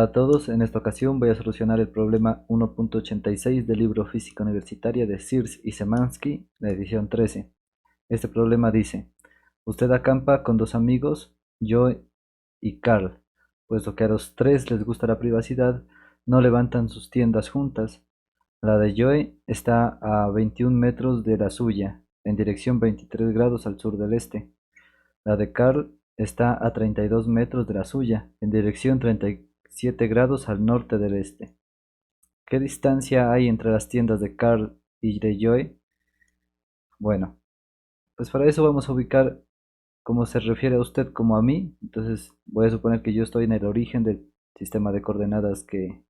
Hola a todos, en esta ocasión voy a solucionar el problema 1.86 del libro Física Universitaria de Sears y Szymanski, la edición 13. Este problema dice: usted acampa con dos amigos, Joe y Carl, puesto que a los tres les gusta la privacidad, no levantan sus tiendas juntas. La de Joe está a 21 metros de la suya, en dirección 23 grados al sur del este. La de Carl está a 32 metros de la suya, en dirección 37 grados al norte del este. ¿Qué distancia hay entre las tiendas de Carl y de Joe? Bueno, pues para eso vamos a ubicar cómo se refiere a usted como a mí. Entonces voy a suponer que yo estoy en el origen del sistema de coordenadas que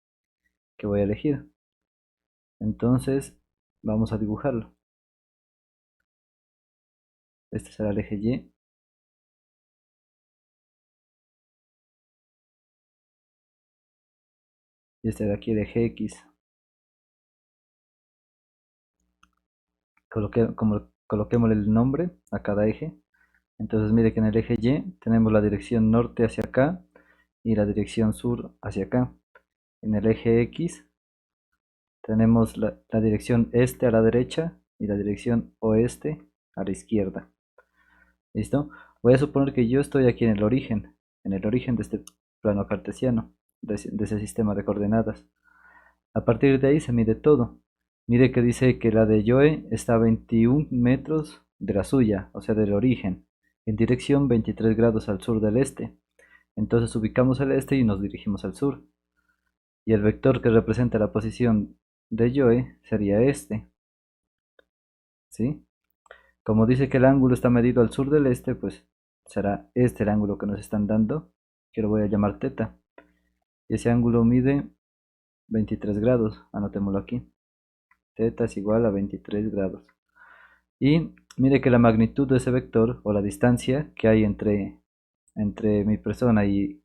voy a elegir. Entonces vamos a dibujarlo. Este será el eje Y. Y este de aquí el eje X. Coloquémosle el nombre a cada eje. Entonces mire que en el eje Y tenemos la dirección norte hacia acá y la dirección sur hacia acá. En el eje X tenemos la dirección este a la derecha y la dirección oeste a la izquierda. ¿Listo? Voy a suponer que yo estoy aquí en el origen de este plano cartesiano, de ese sistema de coordenadas. A partir de ahí se mide todo. Mire que dice que la de Joe está a 21 metros de la suya, o sea del origen, en dirección 23 grados al sur del este. Entonces ubicamos el este y nos dirigimos al sur. Y el vector que representa la posición de Joe sería este. ¿Sí? Como dice que el ángulo está medido al sur del este, pues será este el ángulo que nos están dando, que lo voy a llamar teta. Y ese ángulo mide 23 grados, anotémoslo aquí. Teta es igual a 23 grados. Y mire que la magnitud de ese vector, o la distancia que hay entre mi persona y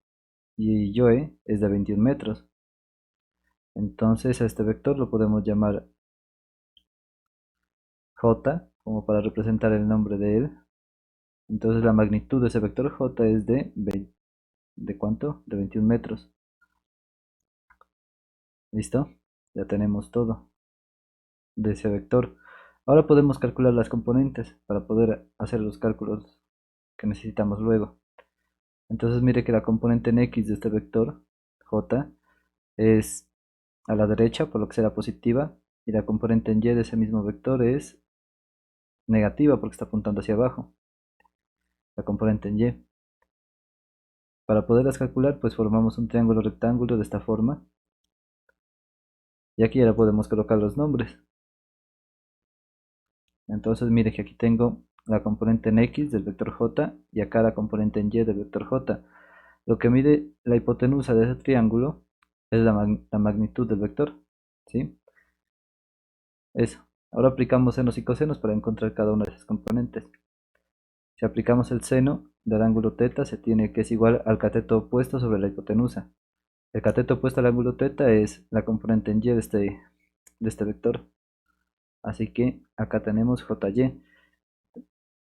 Joe, es de 21 metros. Entonces a este vector lo podemos llamar J, como para representar el nombre de él. Entonces la magnitud de ese vector J es ¿de cuánto? De 21 metros. ¿Listo? Ya tenemos todo de ese vector. Ahora podemos calcular las componentes para poder hacer los cálculos que necesitamos luego. Entonces mire que la componente en X de este vector J es a la derecha, por lo que será positiva, y la componente en Y de ese mismo vector es negativa porque está apuntando hacia abajo. La componente en Y. Para poderlas calcular, pues formamos un triángulo rectángulo de esta forma. Y aquí ya podemos colocar los nombres. Entonces mire que aquí tengo la componente en X del vector J y acá la componente en Y del vector J. Lo que mide la hipotenusa de ese triángulo es la magnitud del vector. ¿Sí? Eso. Ahora aplicamos senos y cosenos para encontrar cada una de esas componentes. Si aplicamos el seno del ángulo teta, se tiene que es igual al cateto opuesto sobre la hipotenusa. El cateto opuesto al ángulo teta es la componente en Y de este vector. Así que acá tenemos JY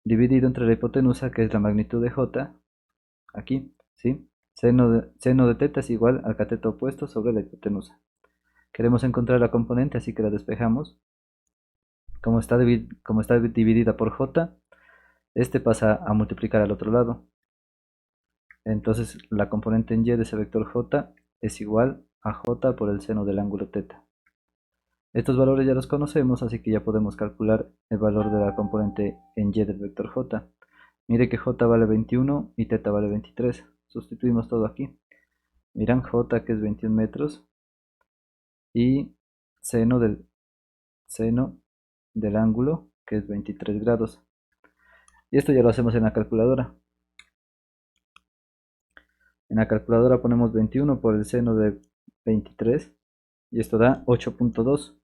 dividido entre la hipotenusa, que es la magnitud de J, aquí, ¿sí? Seno de teta es igual al cateto opuesto sobre la hipotenusa. Queremos encontrar la componente, así que la despejamos. Como está dividida por J, este pasa a multiplicar al otro lado. Entonces la componente en Y de ese vector J es igual a J por el seno del ángulo teta. Estos valores ya los conocemos, así que ya podemos calcular el valor de la componente en Y del vector J. Mire que J vale 21 y teta vale 23. Sustituimos todo aquí. Miran J, que es 21 metros, y seno del ángulo, que es 23 grados. Y esto ya lo hacemos en la calculadora. En la calculadora ponemos 21 por el seno de 23 y esto da 8.2.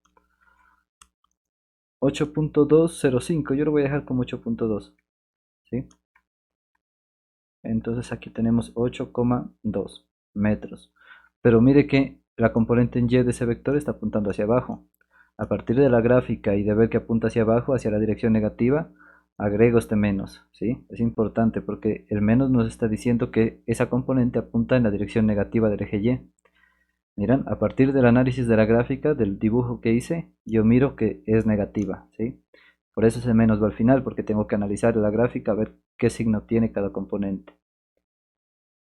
8.205, yo lo voy a dejar como 8.2, ¿sí? Entonces aquí tenemos 8,2 metros. Pero mire que la componente en Y de ese vector está apuntando hacia abajo. A partir de la gráfica y de ver que apunta hacia abajo, hacia la dirección negativa, agrego este menos, ¿sí? Es importante porque el menos nos está diciendo que esa componente apunta en la dirección negativa del eje Y. Miran, a partir del análisis de la gráfica, del dibujo que hice, yo miro que es negativa, ¿sí? Por eso ese menos va al final, porque tengo que analizar la gráfica, a ver qué signo tiene cada componente.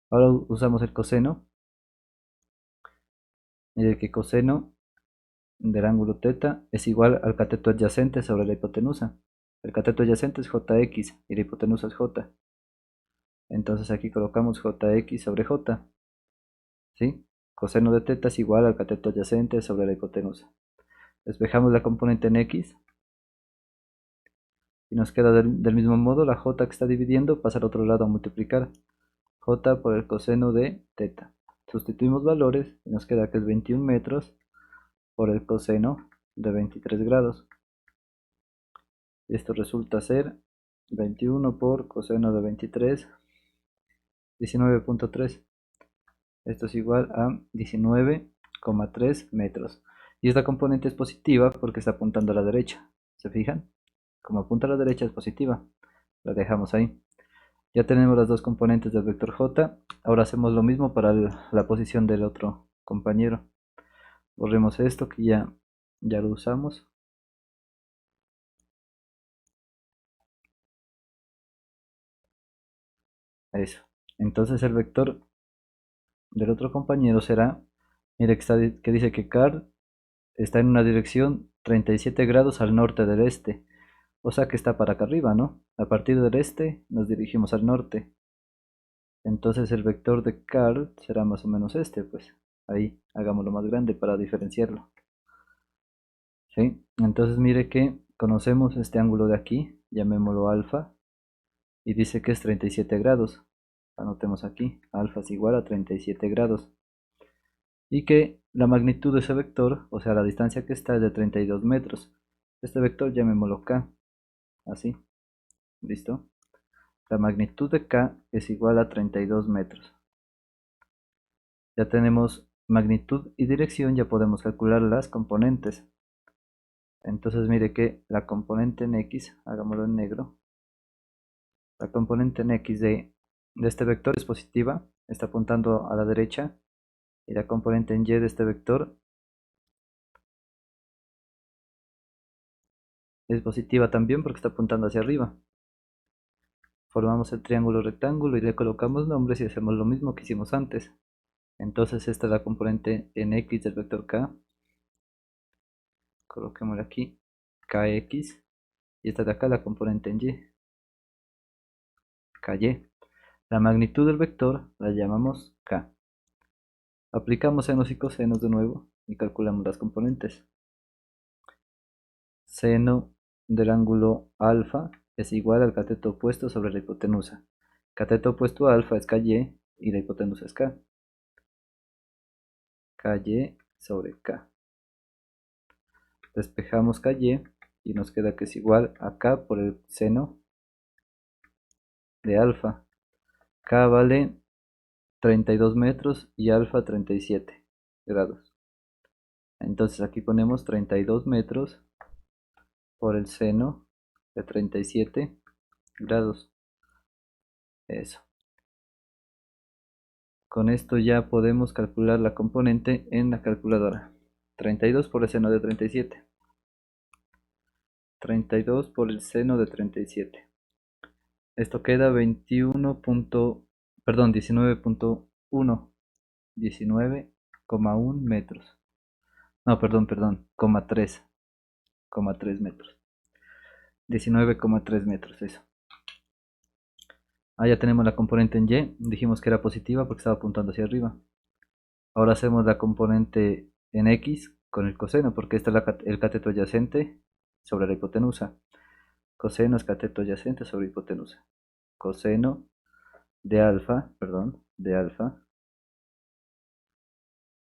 Ahora usamos el coseno. Mire que coseno del ángulo θ es igual al cateto adyacente sobre la hipotenusa. El cateto adyacente es jx y la hipotenusa es j. Entonces aquí colocamos jx sobre j, ¿sí? Coseno de θ es igual al cateto adyacente sobre la hipotenusa. Despejamos la componente en x y nos queda del mismo modo la j que está dividiendo pasa al otro lado a multiplicar j por el coseno de θ. Sustituimos valores y nos queda que es 21 metros por el coseno de 23 grados. Esto resulta ser 21 por coseno de 23, 19.3. Esto es igual a 19,3 metros. Y esta componente es positiva porque está apuntando a la derecha. ¿Se fijan? Como apunta a la derecha es positiva. La dejamos ahí. Ya tenemos las dos componentes del vector j. Ahora hacemos lo mismo para la posición del otro compañero. Borremos esto que ya lo usamos. Eso. Entonces el vector del otro compañero será, mire que dice que Carl está en una dirección 37 grados al norte del este. O sea que está para acá arriba, ¿no? A partir del este nos dirigimos al norte. Entonces el vector de Carl será más o menos este, pues. Ahí, hagámoslo más grande para diferenciarlo. ¿Sí? Entonces mire que conocemos este ángulo de aquí, llamémoslo alfa, y dice que es 37 grados. Anotemos aquí, alfa es igual a 37 grados. Y que la magnitud de ese vector, o sea la distancia que está es de 32 metros. Este vector llamémoslo k, así, ¿listo? La magnitud de k es igual a 32 metros. Ya tenemos magnitud y dirección, ya podemos calcular las componentes. Entonces mire que la componente en x, hagámoslo en negro, la componente en x de este vector es positiva, está apuntando a la derecha, y la componente en y de este vector es positiva también porque está apuntando hacia arriba. Formamos el triángulo rectángulo y le colocamos nombres y hacemos lo mismo que hicimos antes. Entonces esta es la componente en x del vector k, coloquémosle aquí kx, y esta de acá la componente en y, ky. La magnitud del vector la llamamos k. Aplicamos senos y cosenos de nuevo y calculamos las componentes. Seno del ángulo alfa es igual al cateto opuesto sobre la hipotenusa. Cateto opuesto a alfa es ky y la hipotenusa es k. Ky sobre k. Despejamos ky y nos queda que es igual a k por el seno de alfa. K vale 32 metros y alfa 37 grados. Entonces aquí ponemos 32 metros por el seno de 37 grados. Eso. Con esto ya podemos calcular la componente en la calculadora. 32 por el seno de 37. 32 por el seno de 37. Esto queda 21. Perdón, 19.1. 19,1 metros. No, perdón, 3 metros. 19,3 metros, eso. Ah, ya tenemos la componente en y. Dijimos que era positiva porque estaba apuntando hacia arriba. Ahora hacemos la componente en x con el coseno, porque este es el cateto adyacente sobre la hipotenusa. Coseno es cateto adyacente sobre hipotenusa. Coseno de alfa,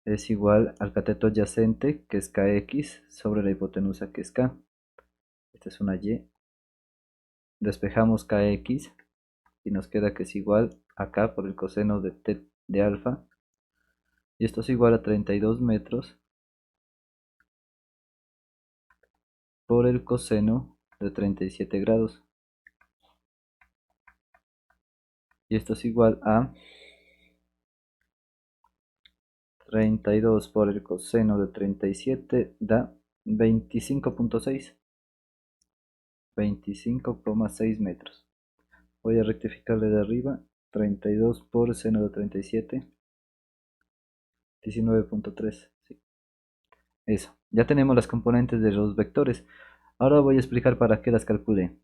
es igual al cateto adyacente, que es kx, sobre la hipotenusa, que es k. Esta es una y. Despejamos kx y nos queda que es igual a k por el coseno de alfa. Y esto es igual a 32 metros por el coseno de 37 grados. Y esto es igual a 32 por el coseno de 37 da 25.6. 25,6 metros. Voy a rectificarle de arriba. 32 por seno de 37. 19.3. Sí. Eso. Ya tenemos las componentes de los vectores. Ahora voy a explicar para qué las calculé.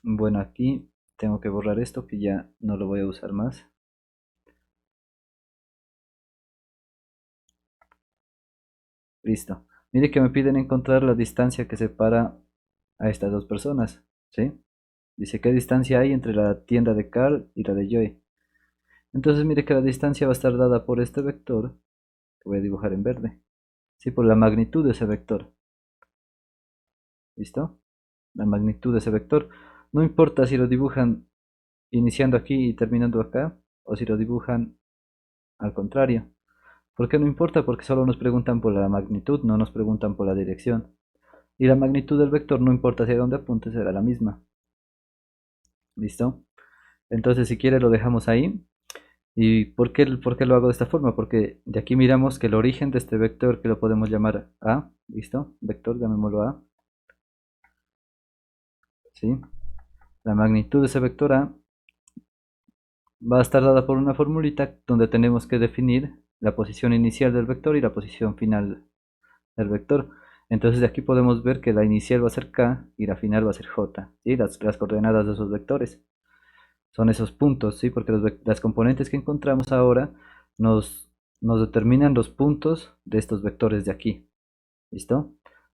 Bueno, aquí tengo que borrar esto que ya no lo voy a usar más. Listo. Mire que me piden encontrar la distancia que separa a estas dos personas. ¿Sí? Dice qué distancia hay entre la tienda de Carl y la de Joy. Entonces mire que la distancia va a estar dada por este vector, que voy a dibujar en verde. Sí, por la magnitud de ese vector. ¿Listo? La magnitud de ese vector. No importa si lo dibujan iniciando aquí y terminando acá, o si lo dibujan al contrario. ¿Por qué no importa? Porque solo nos preguntan por la magnitud, no nos preguntan por la dirección. Y la magnitud del vector no importa hacia dónde apunte, será la misma. ¿Listo? Entonces si quiere lo dejamos ahí. ¿Y por qué lo hago de esta forma? Porque de aquí miramos que el origen de este vector, que lo podemos llamar A, ¿listo? Vector, llamémoslo A, ¿sí? La magnitud de ese vector A va a estar dada por una formulita donde tenemos que definir la posición inicial del vector y la posición final del vector. Entonces de aquí podemos ver que la inicial va a ser K y la final va a ser J, ¿sí? Las coordenadas de esos vectores son esos puntos, ¿sí? Porque las componentes que encontramos ahora nos, nos determinan los puntos de estos vectores de aquí, ¿listo?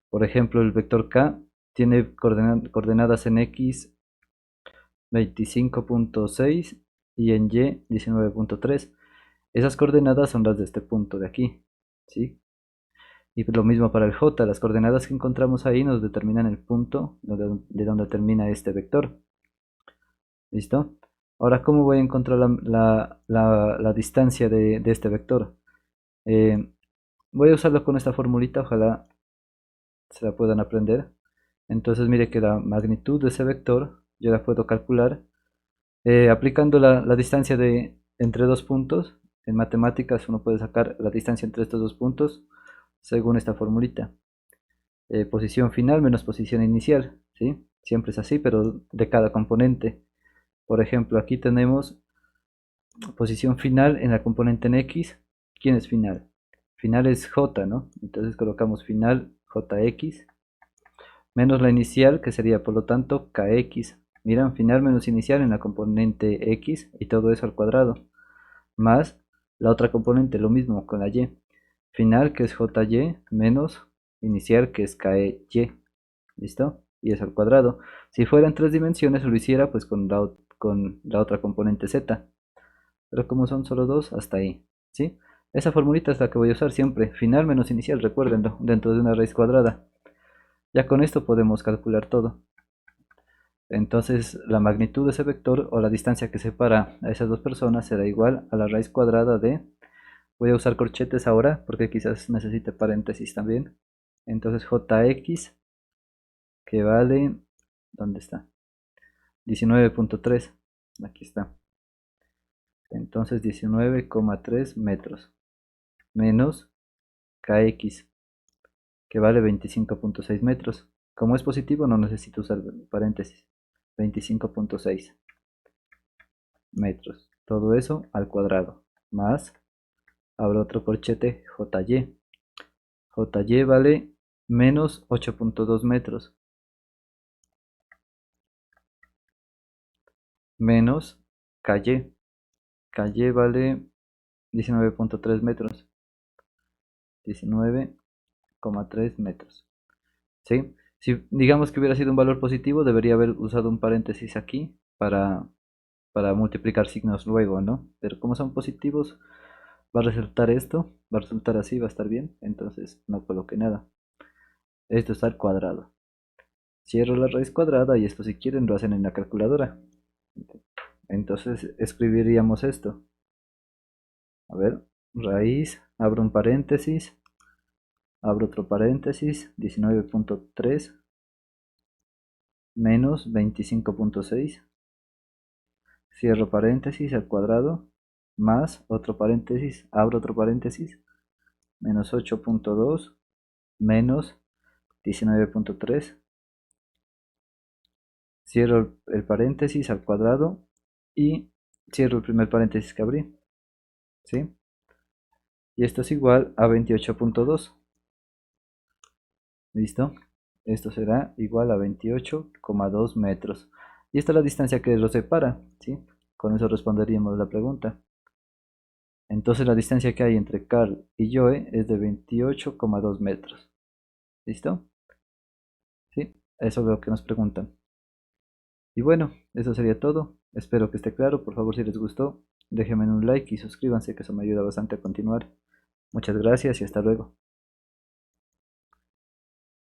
Por ejemplo, el vector K tiene coordenadas en X 25.6 y en Y 19.3. Esas coordenadas son las de este punto de aquí, ¿sí? Y lo mismo para el J, las coordenadas que encontramos ahí nos determinan el punto de donde termina este vector. ¿Listo? Ahora, ¿cómo voy a encontrar la distancia de este vector? Eh, Voy a usarlo con esta formulita, ojalá se la puedan aprender. Entonces, mire que la magnitud de ese vector yo la puedo calcular aplicando la distancia entre dos puntos. En matemáticas uno puede sacar la distancia entre estos dos puntos según esta formulita. Posición final menos posición inicial, ¿sí? Siempre es así, pero de cada componente. Por ejemplo, aquí tenemos posición final en la componente en X. ¿Quién es final? Final es J, ¿no? Entonces colocamos final JX menos la inicial, que sería por lo tanto KX. Miran, final menos inicial en la componente X y todo eso al cuadrado. Más la otra componente, lo mismo con la Y. Final que es JY menos inicial que es KY. ¿Listo? Y es al cuadrado. Si fuera en tres dimensiones, lo hiciera pues con la otra componente Z. Pero como son solo dos, hasta ahí. ¿Sí? Esa formulita es la que voy a usar siempre. Final menos inicial, recuérdenlo, dentro de una raíz cuadrada. Ya con esto podemos calcular todo. Entonces la magnitud de ese vector o la distancia que separa a esas dos personas será igual a la raíz cuadrada de... Voy a usar corchetes ahora porque quizás necesite paréntesis también. Entonces jx que vale... ¿Dónde está? 19.3. Aquí está. Entonces 19,3 metros menos kx que vale 25.6 metros. Como es positivo no necesito usar paréntesis. 25.6 metros. Todo eso al cuadrado. Más, abro otro corchete, JY. JY vale menos 8.2 metros. Menos KY. KY vale 19.3 metros. 19,3 metros. ¿Sí? Si digamos que hubiera sido un valor positivo, debería haber usado un paréntesis aquí para multiplicar signos luego, ¿no? Pero como son positivos, va a resultar esto, va a resultar así, va a estar bien, entonces no coloqué nada. Esto está al cuadrado. Cierro la raíz cuadrada y esto si quieren lo hacen en la calculadora. Entonces escribiríamos esto. A ver, raíz, abro un paréntesis, abro otro paréntesis, 19.3 menos 25.6, cierro paréntesis al cuadrado, más otro paréntesis, abro otro paréntesis, menos 8.2 menos 19.3, cierro el paréntesis al cuadrado y cierro el primer paréntesis que abrí, ¿sí? Y esto es igual a 28.2. ¿Listo? Esto será igual a 28,2 metros. Y esta es la distancia que los separa, ¿sí? Con eso responderíamos la pregunta. Entonces la distancia que hay entre Carl y Joe es de 28,2 metros. ¿Listo? ¿Sí? Eso es lo que nos preguntan. Y bueno, eso sería todo. Espero que esté claro. Por favor, si les gustó, déjenme un like y suscríbanse, que eso me ayuda bastante a continuar. Muchas gracias y hasta luego.